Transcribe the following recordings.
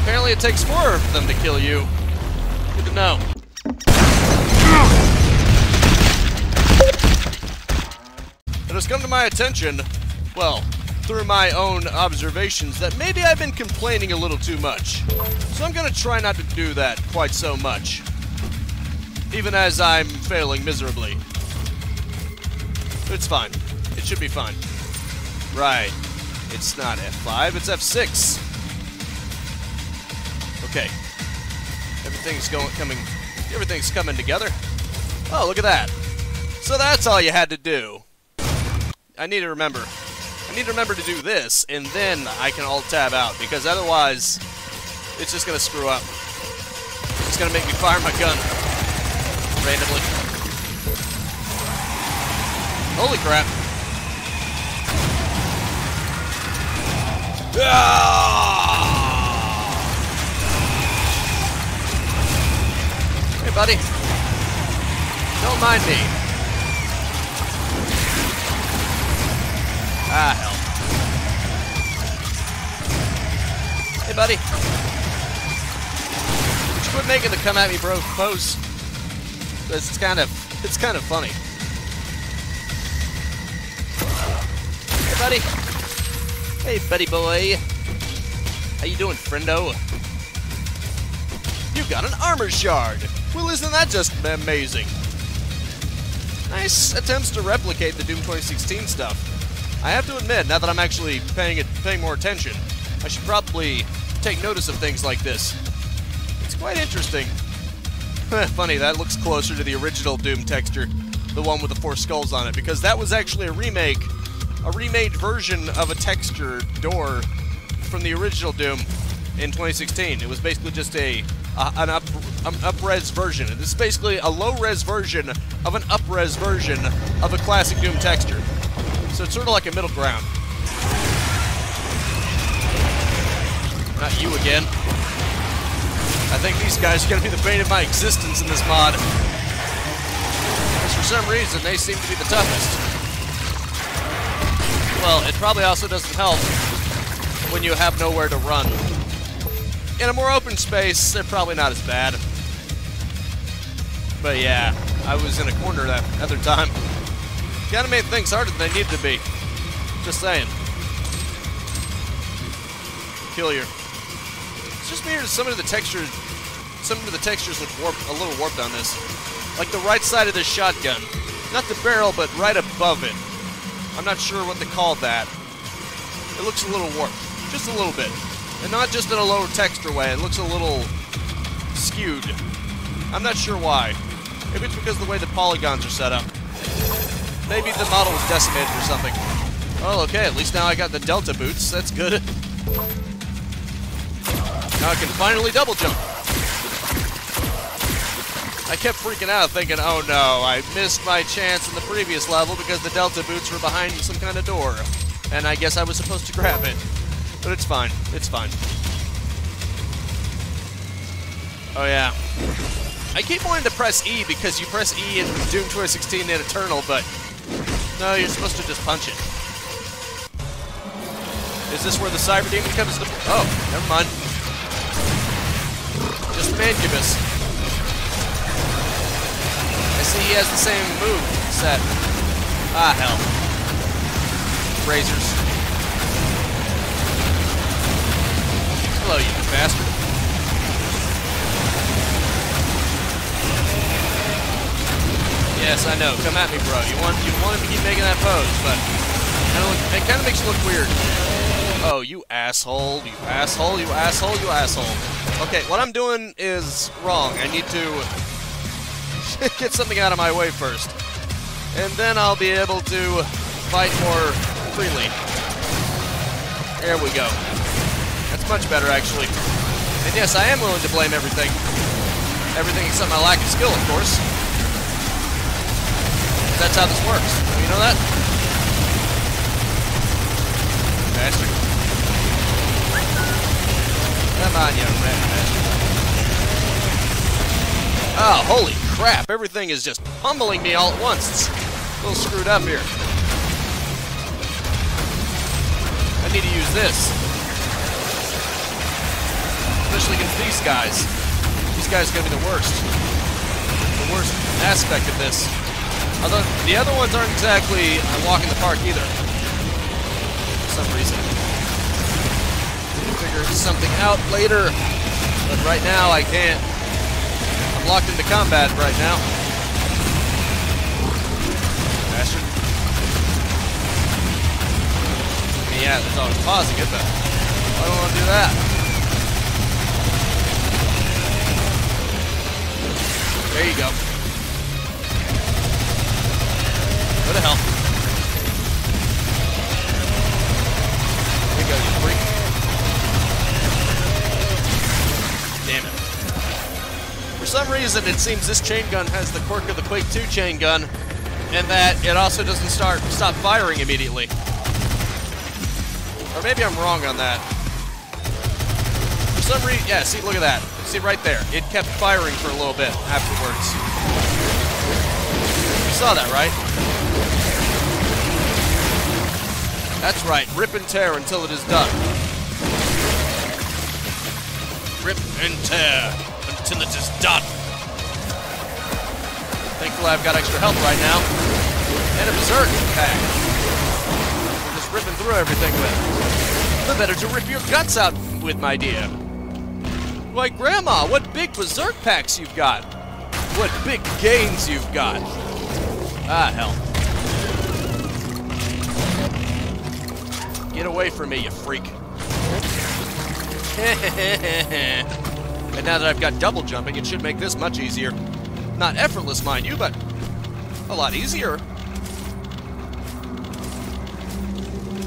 apparently it takes 4 of them to kill you. Good to know. It has come to my attention, well, through my own observations, that maybe I've been complaining a little too much. So I'm gonna try not to do that quite so much. Even as I'm failing miserably. It's fine. It should be fine. Right. It's not F5, it's F6. Okay. Everything's coming together. Oh, look at that. So that's all you had to do. I need to remember to do this, and then I can alt-tab out, because otherwise, it's just gonna screw up. It's gonna make me fire my gun randomly. Holy crap. Hey, buddy. Don't mind me. Ah, hell. Hey, buddy. Would you quit making the come at me, bro pose? It's kind of funny. Hey, buddy. Hey, buddy boy. How you doing, friendo? You got an armor shard. Well, isn't that just amazing? Nice attempts to replicate the Doom 2016 stuff. I have to admit, now that I'm actually paying more attention, I should probably take notice of things like this. It's quite interesting. Funny, that looks closer to the original Doom texture, the one with the 4 skulls on it, because that was actually a remade version of a texture door from the original Doom in 2016. It was basically just an up-res version. This is basically a low-res version of an up-res version of a classic Doom texture. So it's sort of like a middle ground. Not you again. I think these guys are going to be the bane of my existence in this mod. Because for some reason, they seem to be the toughest. Well, it probably also doesn't help when you have nowhere to run. In a more open space, they're probably not as bad. But yeah, I was in a corner that other time. Kinda made things harder than they needed to be. Just saying. Peculiar. It's just weird. Some of the textures look a little warped on this. Like the right side of the shotgun. Not the barrel, but right above it. I'm not sure what they call that. It looks a little warped. Just a little bit. And not just in a lower texture way. It looks a little skewed. I'm not sure why. Maybe it's because of the way the polygons are set up. Maybe the model was decimated or something. Well, okay, at least now I got the Delta boots. That's good. Now I can finally double jump. I kept freaking out thinking, oh no, I missed my chance in the previous level because the Delta boots were behind some kind of door. And I guess I was supposed to grab it. But it's fine. It's fine. Oh yeah. I keep wanting to press E because you press E in Doom 2016 and Eternal, but no, you're supposed to just punch it. Is this where the Cyber Demon comes to... Oh, never mind. Just the Mancubus. I see he has the same move set. Ah, hell. Razors. Hello, you bastard. Yes, I know. Come at me, bro. You want him to keep making that pose, but it kind of makes you look weird. Oh, you asshole! You asshole! You asshole! You asshole! Okay, what I'm doing is wrong. I need to get something out of my way first, and then I'll be able to fight more freely. There we go. That's much better, actually. And yes, I am willing to blame everything. Everything except my lack of skill, of course. That's how this works. You know that? Bastard. Come on, you rat bastard. Oh, holy crap. Everything is just pummeling me all at once. It's a little screwed up here. I need to use this. especially against these guys. These guys are going to be the worst. The worst aspect of this. Although, the other ones aren't exactly a walk in the park either. For some reason. We'll figure something out later. But right now, I can't. I'm locked into combat right now. Bastard. I mean, yeah, there's always pausing it, but I don't want to do that. There you go. Go to hell. There you go, you freak. Damn it. For some reason, it seems this chain gun has the quirk of the Quake 2 chain gun, and that it also doesn't stop firing immediately. Or maybe I'm wrong on that. For some reason, yeah, see, look at that. See, right there. It kept firing for a little bit afterwards. You saw that, right? That's right. Rip and tear until it is done. Rip and tear until it is done. Thankfully, I've got extra health right now. And a berserk pack. We're just ripping through everything with. The better to rip your guts out with, my dear. Why, Grandma, what big berserk packs you've got. What big gains you've got. Ah, hell. Get away from me, you freak. And now that I've got double jumping, it should make this much easier. Not effortless, mind you, but a lot easier.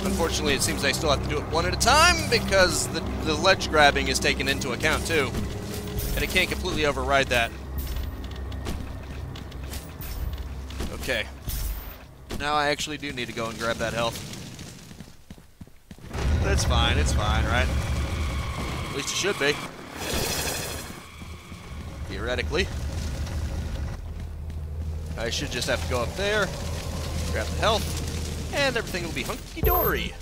Unfortunately, it seems I still have to do it one at a time because the ledge grabbing is taken into account too. And it can't completely override that. Okay. Now I actually do need to go and grab that health. But it's fine, right? At least it should be. Theoretically. I should just have to go up there, grab the health, and everything will be hunky-dory.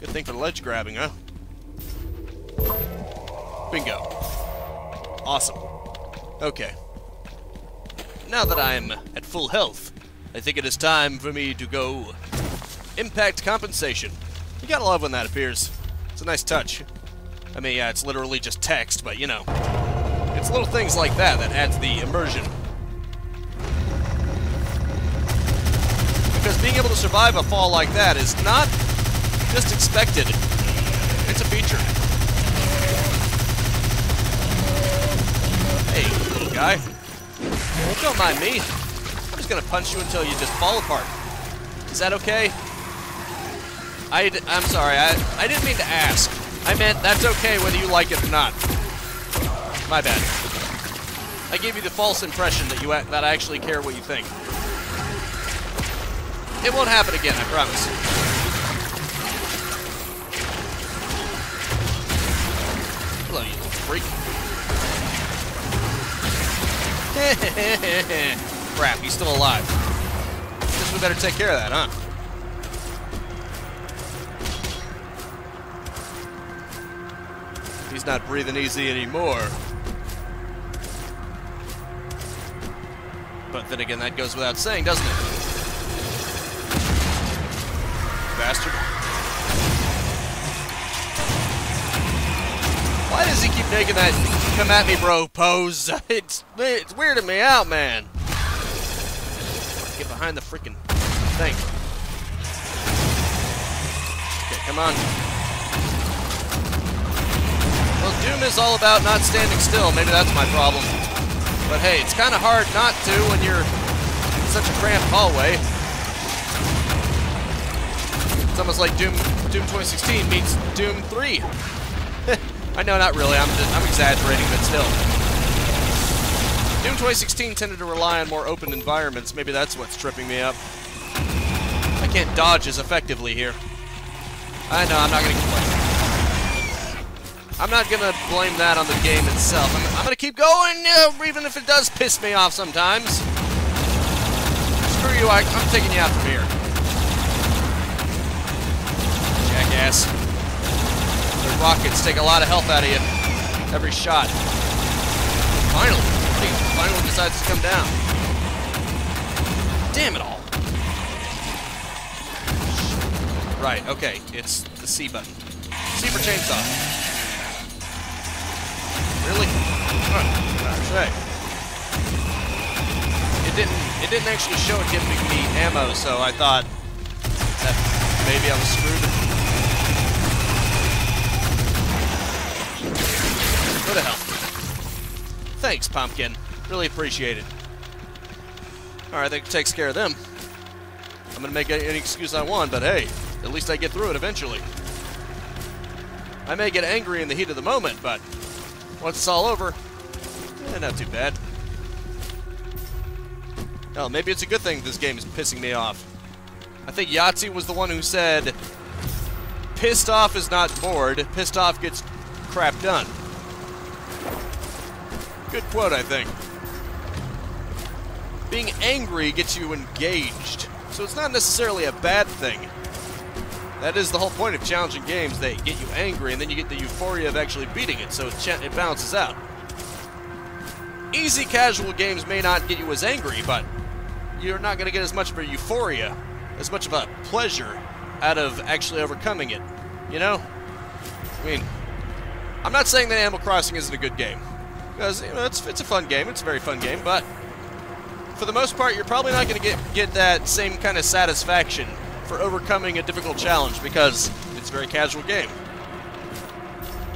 Good thing for the ledge grabbing, huh? Bingo. Awesome. Okay. Now that I'm at full health, I think it is time for me to go impact compensation. You gotta love when that appears. It's a nice touch. I mean, yeah, it's literally just text, but you know. It's little things like that that adds the immersion. Because being able to survive a fall like that is not just expected. It's a feature. Hey, little guy. Don't mind me. I'm just gonna punch you until you just fall apart. Is that okay? I'm sorry, I didn't mean to ask. I meant that's okay whether you like it or not. My bad. I gave you the false impression that I actually care what you think. It won't happen again, I promise. Hello, you little freak. Crap, he's still alive. Guess we better take care of that, huh? He's not breathing easy anymore. But then again, that goes without saying, doesn't it? Bastard. Why does he keep making that come at me bro pose? It's weirding me out, man. Get behind the freaking thing. Okay, come on. Well, Doom is all about not standing still. Maybe that's my problem. But hey, it's kind of hard not to when you're in such a cramped hallway. It's almost like Doom 2016 meets Doom 3. I know, not really. I'm exaggerating, but still. Doom 2016 tended to rely on more open environments. Maybe that's what's tripping me up. I can't dodge as effectively here. I know, I'm not going to complain. I'm not going to blame that on the game itself. I'm going to keep going, even if it does piss me off sometimes. Screw you, I'm taking you out from here. Jackass. They're rockets take a lot of health out of you every shot. Finally, he finally decides to come down. Damn it all. Right, okay, it's the C button. C for chainsaw. Really? Hey. It didn't actually show it giving me ammo, so I thought that maybe I was screwed. Go to hell. Thanks, Pumpkin. Really appreciate it. Alright, that takes care of them. I'm gonna make any excuse I want, but hey, at least I get through it eventually. I may get angry in the heat of the moment, but once it's all over, not too bad. Oh, maybe it's a good thing this game is pissing me off. I think Yahtzee was the one who said, pissed off is not bored, pissed off gets crap done. Good quote, I think. Being angry gets you engaged, so it's not necessarily a bad thing. That is the whole point of challenging games. They get you angry, and then you get the euphoria of actually beating it, so it balances out. Easy, casual games may not get you as angry, but you're not going to get as much of a euphoria, as much of a pleasure out of actually overcoming it. You know? I mean, I'm not saying that Animal Crossing isn't a good game, because you know, it's a fun game. It's a very fun game, but for the most part, you're probably not going to get that same kind of satisfaction for overcoming a difficult challenge, because it's a very casual game.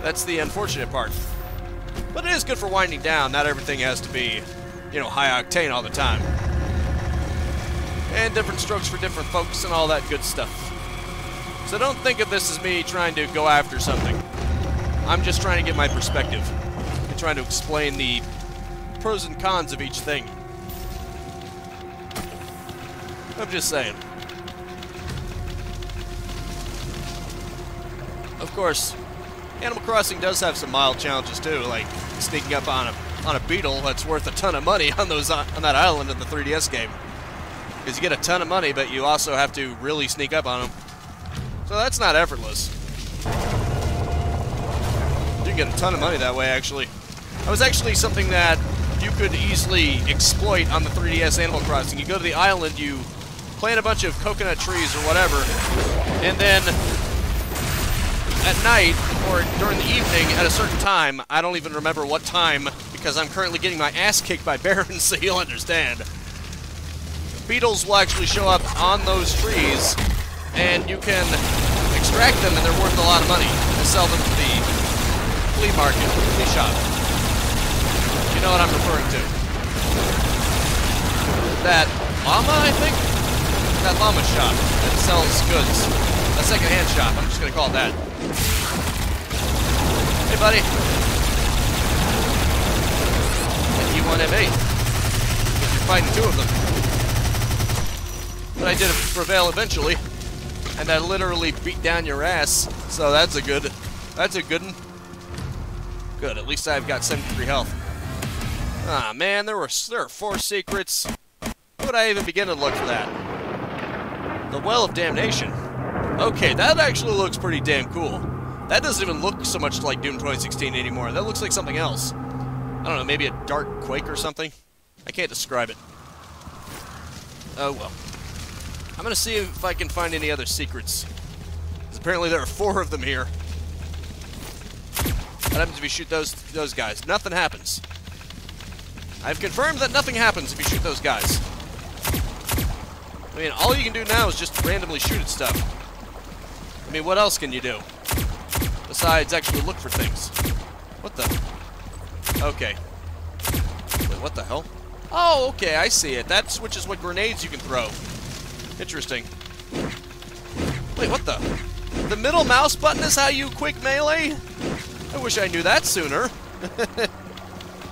That's the unfortunate part. But it is good for winding down. Not everything has to be, you know, high octane all the time. And different strokes for different folks and all that good stuff. So don't think of this as me trying to go after something. I'm just trying to get my perspective and trying to explain the pros and cons of each thing. I'm just saying. Of course, Animal Crossing does have some mild challenges too, like sneaking up on a beetle that's worth a ton of money on that island in the 3DS game. Because you get a ton of money, but you also have to really sneak up on them. So that's not effortless. You can get a ton of money that way, actually. That was actually something that you could easily exploit on the 3DS Animal Crossing. You go to the island, you plant a bunch of coconut trees or whatever, and then at night, or during the evening, at a certain time, I don't even remember what time, because I'm currently getting my ass kicked by Barons, so you'll understand. Beetles will actually show up on those trees, and you can extract them, and they're worth a lot of money to sell them to the flea market, flea shop. You know what I'm referring to. That llama, I think? That llama shop that sells goods. A second-hand shop, I'm just going to call it that. Hey, buddy. And E1M8. You're fighting two of them. But I did prevail eventually, and I literally beat down your ass. So that's a good one. Good. At least I've got 73 health. Ah, man, there are 4 secrets. How would I even begin to look for that? The Well of Damnation. Okay, that actually looks pretty damn cool. That doesn't even look so much like Doom 2016 anymore. That looks like something else. I don't know, maybe a dark quake or something? I can't describe it. Oh well. I'm gonna see if I can find any other secrets. Because apparently there are 4 of them here. What happens if you shoot those guys? Nothing happens. I've confirmed that nothing happens if you shoot those guys. I mean, all you can do now is just randomly shoot at stuff. I mean, what else can you do? Besides actually look for things. What the? Okay. Wait, what the hell? Oh, okay, I see it. That switches what grenades you can throw. Interesting. Wait, what the? The middle mouse button is how you quick melee? I wish I knew that sooner.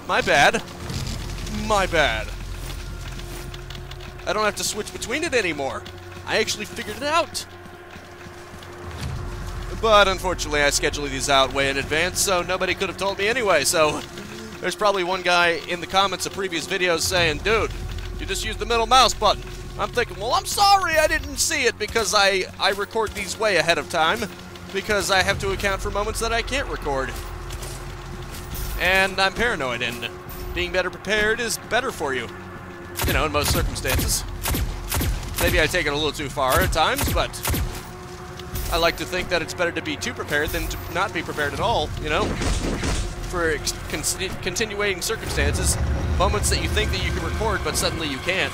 My bad. My bad. I don't have to switch between it anymore. I actually figured it out. But unfortunately, I scheduled these out way in advance, so nobody could have told me anyway. So there's probably one guy in the comments of previous videos saying, dude, you just used the middle mouse button. I'm thinking, well, I'm sorry I didn't see it because I record these way ahead of time. because I have to account for moments that I can't record. And I'm paranoid, and being better prepared is better for you. You know, in most circumstances. Maybe I take it a little too far at times, but I like to think that it's better to be too prepared than to not be prepared at all, you know? For continuating circumstances, moments that you think that you can record, but suddenly you can't.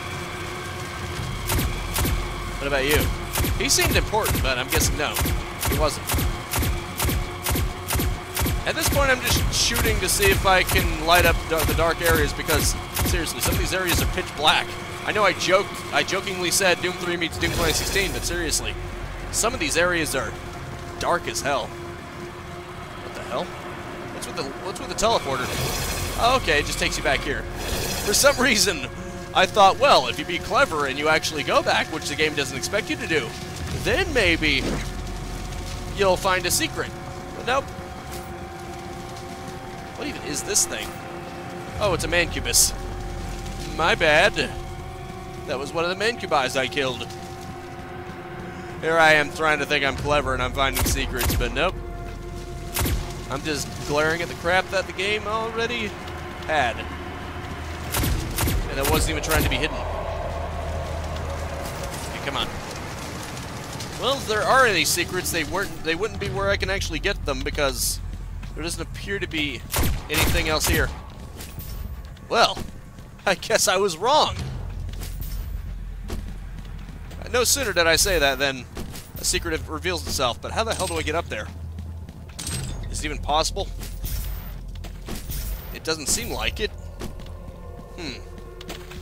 What about you? He seemed important, but I'm guessing no, he wasn't. At this point, I'm just shooting to see if I can light up the dark areas, because, seriously, some of these areas are pitch black. I know I jokingly said Doom 3 meets Doom 2016, but seriously, some of these areas are dark as hell. What the hell? What's with the teleporter? Oh, okay, it just takes you back here. For some reason, I thought, well, if you be clever and you actually go back, which the game doesn't expect you to do, then maybe you'll find a secret. But nope. What even is this thing? Oh, it's a mancubus. My bad. That was one of the mancubis I killed. Here I am trying to think I'm clever and I'm finding secrets, but nope. I'm just glaring at the crap that the game already had. And it wasn't even trying to be hidden. Okay, come on. Well, if there are any secrets, they wouldn't be where I can actually get them, because there doesn't appear to be anything else here. Well, I guess I was wrong. No sooner did I say that than a secret reveals itself, but how the hell do I get up there? Is it even possible? It doesn't seem like it.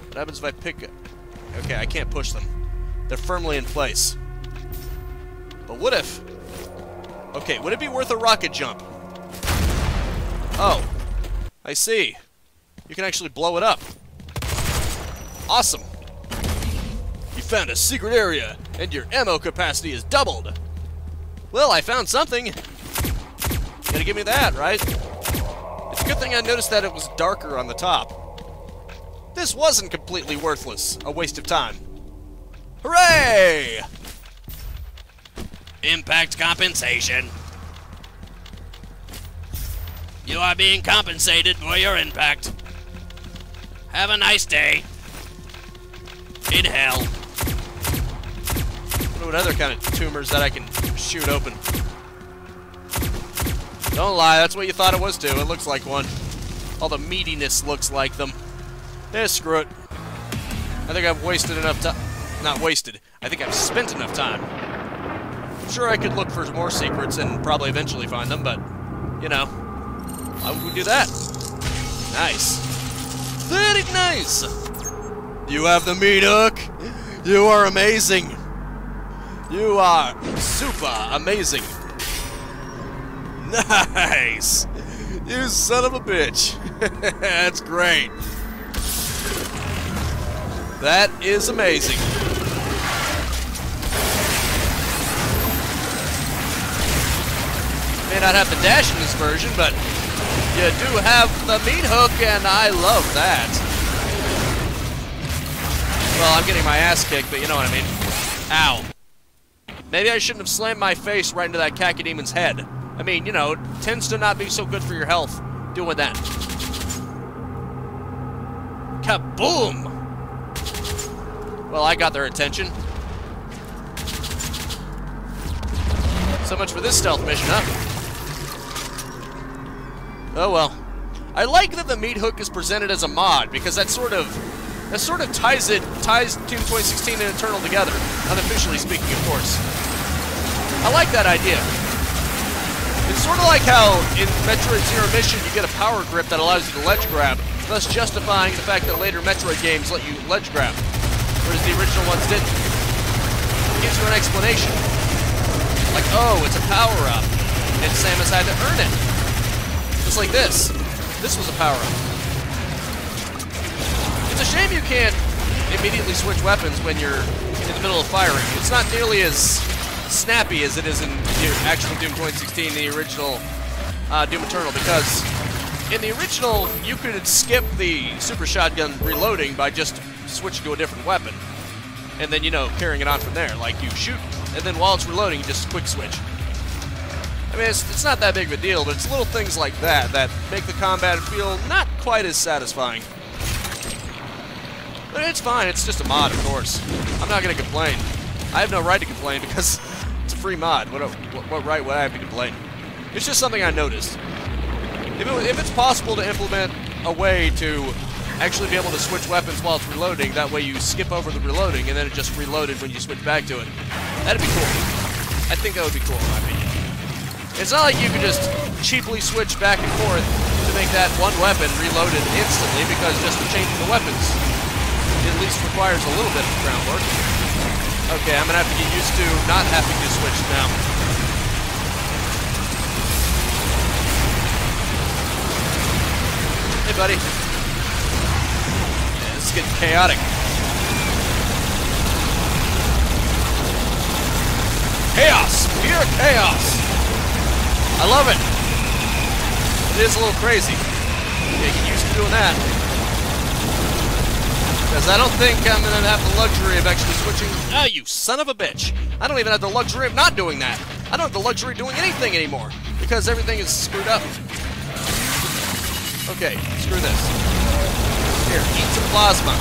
What happens if I pick it? Okay, I can't push them. They're firmly in place. But what if... Okay, would it be worth a rocket jump? Oh, I see. You can actually blow it up. Awesome. You found a secret area, and your ammo capacity is doubled. Well, I found something. You gotta give me that, right? It's a good thing I noticed that it was darker on the top. This wasn't completely worthless. A waste of time. Hooray! Impact compensation. You are being compensated for your impact. Have a nice day. In hell. What other kind of tumors that I can shoot open? Don't lie, that's what you thought it was too. It looks like one. All the meatiness looks like them. Eh, screw it. I think I've wasted enough time. Not wasted. I think I've spent enough time. I'm sure I could look for more secrets and probably eventually find them, but, you know, why would we do that? Nice. Very nice! You have the meat hook. You are amazing. You are super amazing. Nice! You son of a bitch. That's great. That is amazing. May not have the dash in this version, but you do have the meat hook, and I love that. Well, I'm getting my ass kicked, but you know what I mean. Ow. Maybe I shouldn't have slammed my face right into that Cacademon's head. I mean, you know, it tends to not be so good for your health doing that. Kaboom! Well, I got their attention. So much for this stealth mission, huh? Oh well. I like that the meat hook is presented as a mod, because that sort of ties Doom 2016 and Eternal together. Unofficially speaking, of course. I like that idea. It's sort of like how in Metroid Zero Mission you get a power grip that allows you to ledge grab, thus justifying the fact that later Metroid games let you ledge grab, whereas the original ones didn't. It gives you an explanation. Like, oh, it's a power-up, and Samus had to earn it. Just like this. This was a power-up. It's a shame you can't immediately switch weapons when you're in the middle of firing. It's not nearly as snappy as it is in actual Doom 2016, the original Doom Eternal, because in the original, you could skip the super shotgun reloading by just switching to a different weapon, and then, you know, carrying it on from there. Like, you shoot, and then while it's reloading, you just quick switch. I mean, it's not that big of a deal, but it's little things like that that make the combat feel not quite as satisfying. But it's fine, it's just a mod, of course. I'm not going to complain. I have no right to complain because it's a free mod. What right would I have to complain? It's just something I noticed. If it's possible to implement a way to actually be able to switch weapons while it's reloading, that way you skip over the reloading and then it just reloaded when you switch back to it, that'd be cool. I think that would be cool in my opinion. It's not like you can just cheaply switch back and forth to make that one weapon reloaded instantly, because just changing the weapons at least requires a little bit of groundwork. Okay, I'm gonna have to get used to not having to switch now. Hey, buddy. Yeah, this is getting chaotic. Chaos! Pure chaos! I love it. It is a little crazy. Yeah, get used to doing that. Because I don't think I'm going to have the luxury of actually switching. Ah, you son of a bitch. I don't even have the luxury of not doing that. I don't have the luxury of doing anything anymore. Because everything is screwed up. Okay, screw this. Here, eat some plasma.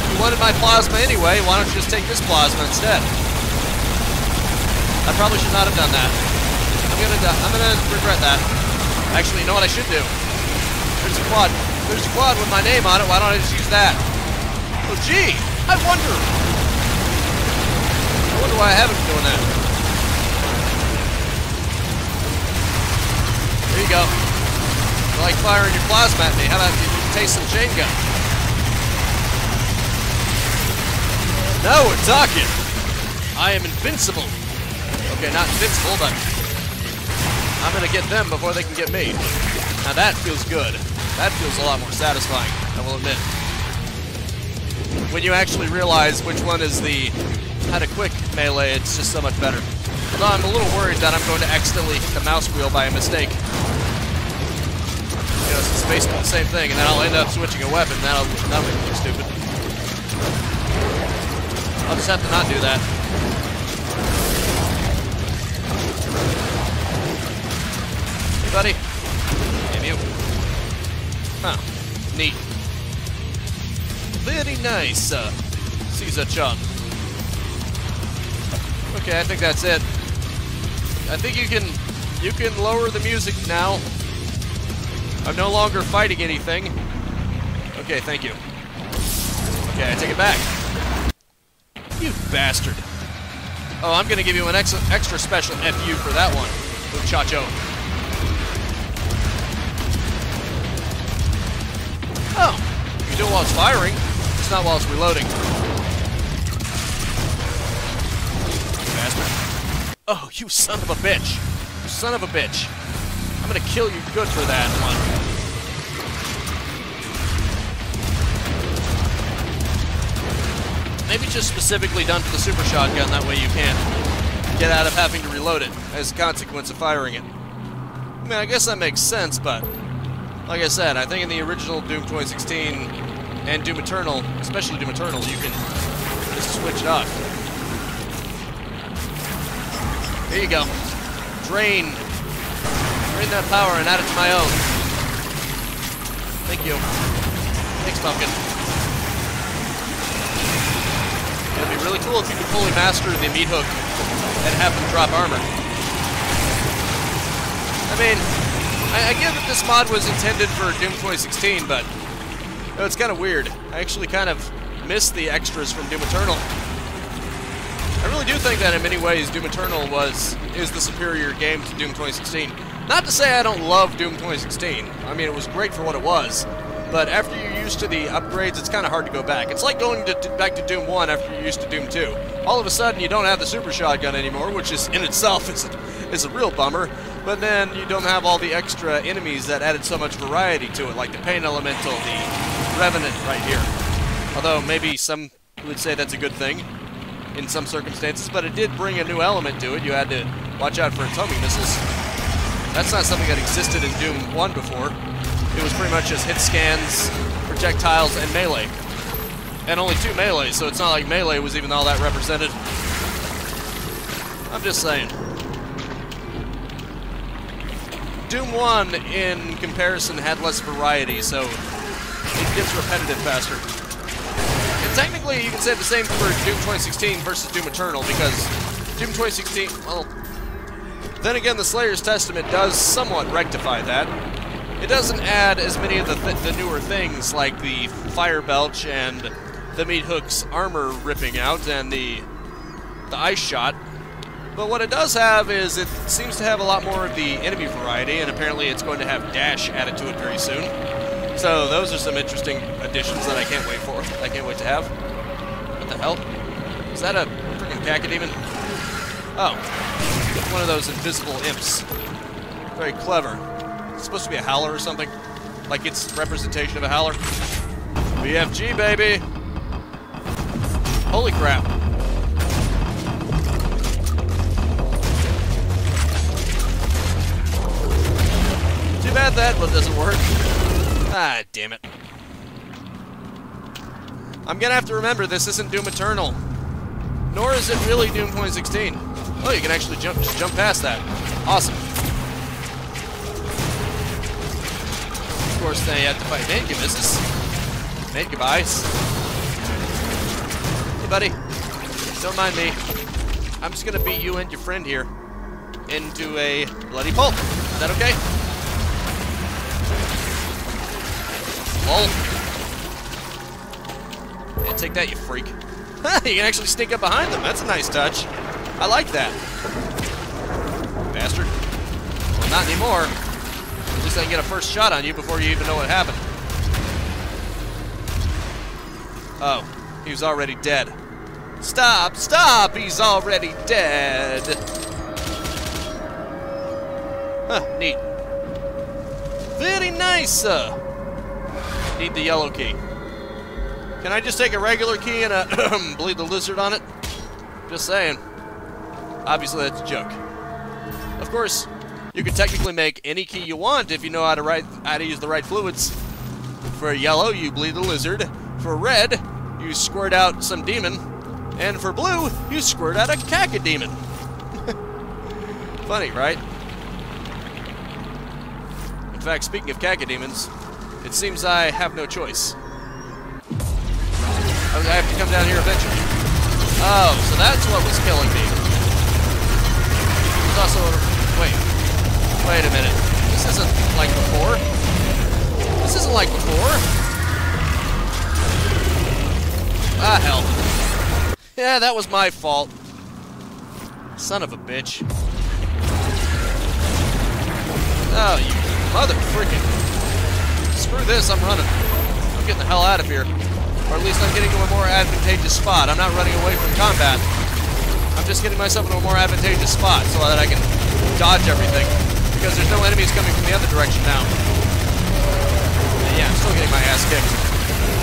You wanted my plasma anyway, why don't you just take this plasma instead? I probably should not have done that. I'm gonna regret that. Actually, you know what I should do? There's a quad. There's a quad with my name on it. Why don't I just use that? Oh, gee! I wonder why I haven't been doing that. There you go. You like firing your plasma at me? How about you taste some chain gun? Now we're talking. I am invincible. Okay, not invincible, but I'm gonna get them before they can get me. Now that feels good. That feels a lot more satisfying, I will admit. When you actually realize which one is the kind of quick melee, it's just so much better. Although I'm a little worried that I'm going to accidentally hit the mouse wheel by a mistake. You know, it's basically the same thing, and then I'll end up switching a weapon, and that'll make me look stupid. I'll just have to not do that. Buddy. Damn you. Huh. Neat. Very nice, Caesar-chan. Okay, I think that's it. I think you can lower the music now. I'm no longer fighting anything. Okay, thank you. Okay, I take it back. You bastard. Oh, I'm gonna give you an extra special FU for that one, muchacho. Oh, you can do it while it's firing, just not while it's reloading. Bastard. Oh, you son of a bitch. You son of a bitch. I'm gonna kill you good for that one. Maybe just specifically done for the super shotgun, that way you can't get out of having to reload it as a consequence of firing it. I mean, I guess that makes sense, but like I said, I think in the original Doom 2016 and Doom Eternal, especially Doom Eternal, you can just switch it off. Here you go. Drain that power and add it to my own. Thank you. Thanks, Pumpkin. It'd be really cool if you could fully master the meat hook and have them drop armor. I mean, I get that this mod was intended for Doom 2016, but you know, it's kind of weird. I actually kind of miss the extras from Doom Eternal. I really do think that in many ways Doom Eternal is the superior game to Doom 2016. Not to say I don't love Doom 2016. I mean, it was great for what it was. But after you're used to the upgrades, it's kind of hard to go back. It's like going back to Doom 1 after you're used to Doom 2. All of a sudden, you don't have the super shotgun anymore, which is in itself is a real bummer. But then you don't have all the extra enemies that added so much variety to it, like the Pain Elemental, the Revenant right here. Although maybe some would say that's a good thing in some circumstances, but it did bring a new element to it. You had to watch out for its homing missiles. That's not something that existed in Doom 1 before. It was pretty much just hit scans, projectiles, and melee. And only 2 melee, so it's not like melee was even all that represented. I'm just saying. Doom 1, in comparison, had less variety, so it gets repetitive faster. And technically, you can say the same for Doom 2016 versus Doom Eternal, because Doom 2016, well, then again, the Slayer's Testament does somewhat rectify that. It doesn't add as many of the newer things, like the fire belch and the meat hook's armor ripping out and the ice shot. But what it does have is it seems to have a lot more of the enemy variety, and apparently it's going to have dash added to it very soon. So those are some interesting additions that I can't wait for. I can't wait to have. What the hell? Is that a freaking cacodemon? Oh. One of those invisible imps. Very clever. It's supposed to be a howler or something. Like it's representation of a howler. BFG, baby! Holy crap. Too bad that one doesn't work. Ah, damn it. I'm gonna have to remember this isn't Doom Eternal. Nor is it really Doom 2016. Oh, you can actually just jump past that. Awesome. Of course, then you have to fight Nate. Misses. Nate, goodbyes. Hey, buddy. Don't mind me. I'm just gonna beat you and your friend here into a bloody pulp. Is that okay? Lol. Yeah, take that, you freak. You can actually sneak up behind them. That's a nice touch. I like that. Bastard. Well, not anymore. At least I can get a first shot on you before you even know what happened. Oh, he was already dead. Stop! Stop! He's already dead! Huh, neat. Very nice! Need the yellow key. Can I just take a regular key and bleed the lizard on it? Just saying. Obviously, that's a joke. Of course, you can technically make any key you want if you know how to use the right fluids. For yellow, you bleed the lizard. For red, you squirt out some demon. And for blue, you squirt out a cacodemon. Funny, right? In fact, speaking of cacodemons, it seems I have no choice. I have to come down here eventually. Oh, so that's what was killing me. There's also a... Wait a minute. This isn't like before. This isn't like before. Ah, hell. Yeah, that was my fault. Son of a bitch. Oh, you mother freaking. Screw this, I'm running. I'm getting the hell out of here. Or at least I'm getting to a more advantageous spot. I'm not running away from combat. I'm just getting myself into a more advantageous spot so that I can dodge everything. Because there's no enemies coming from the other direction now. And yeah, I'm still getting my ass kicked.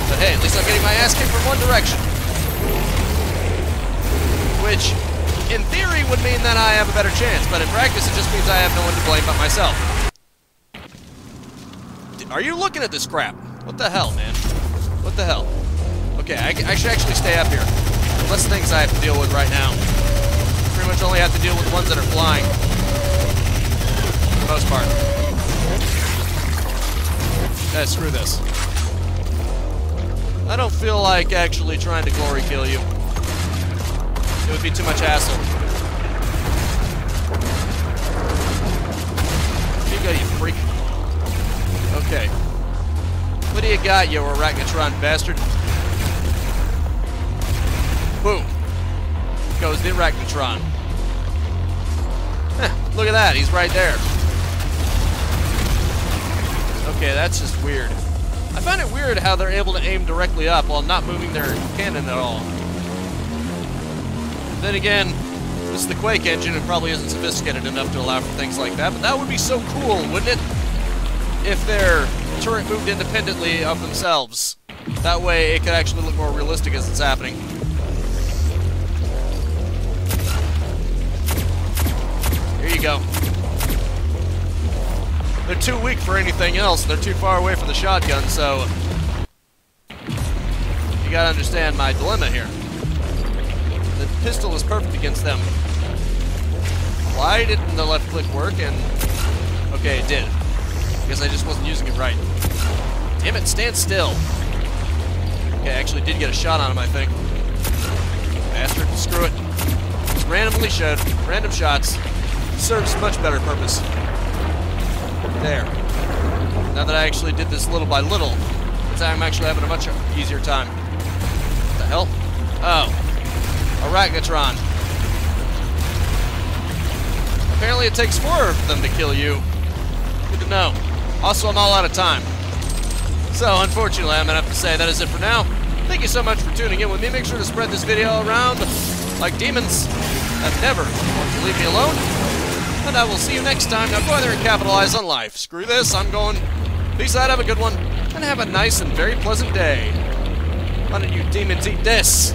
But hey, at least I'm getting my ass kicked from one direction. Which, in theory, would mean that I have a better chance. But in practice, it just means I have no one to blame but myself. Are you looking at this crap? What the hell, man? What the hell? Okay, I should actually stay up here. Less things I have to deal with right now. Pretty much only have to deal with the ones that are flying. For the most part. Screw this. I don't feel like actually trying to glory kill you. It would be too much hassle. Here you go, you freak. Okay. What do you got, you arachnotron bastard? Boom. Goes the arachnotron. Look at that, he's right there. Okay, that's just weird. I find it weird how they're able to aim directly up while not moving their cannon at all. Then again, this is the Quake engine and probably isn't sophisticated enough to allow for things like that, but that would be so cool, wouldn't it? If their turret moved independently of themselves. That way it could actually look more realistic as it's happening. Here you go. They're too weak for anything else. They're too far away from the shotgun, so... You gotta understand my dilemma here. The pistol is perfect against them. Why didn't the left click work? And Okay, it did. I guess I just wasn't using it right. Damn it, stand still. Okay, I actually did get a shot on him, I think. Bastard, screw it. Just randomly shot, random shots. Serves much better purpose. There. Now that I actually did this little by little, I'm actually having a much easier time. What the hell? Oh. Arachnotron. Apparently it takes 4 of them to kill you. Good to know. Also, I'm all out of time. So, unfortunately, I'm going to have to say that is it for now. Thank you so much for tuning in with me. Make sure to spread this video around like demons that never want to leave me alone. And I will see you next time. Now go out there and capitalize on life. Screw this. I'm going. Peace out. Have a good one. And have a nice and very pleasant day. Why don't you demons eat this?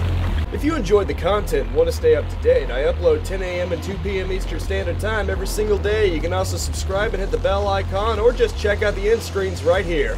If you enjoyed the content and want to stay up to date, I upload 10 a.m. and 2 p.m. Eastern Standard Time every single day. You can also subscribe and hit the bell icon, or just check out the end screens right here.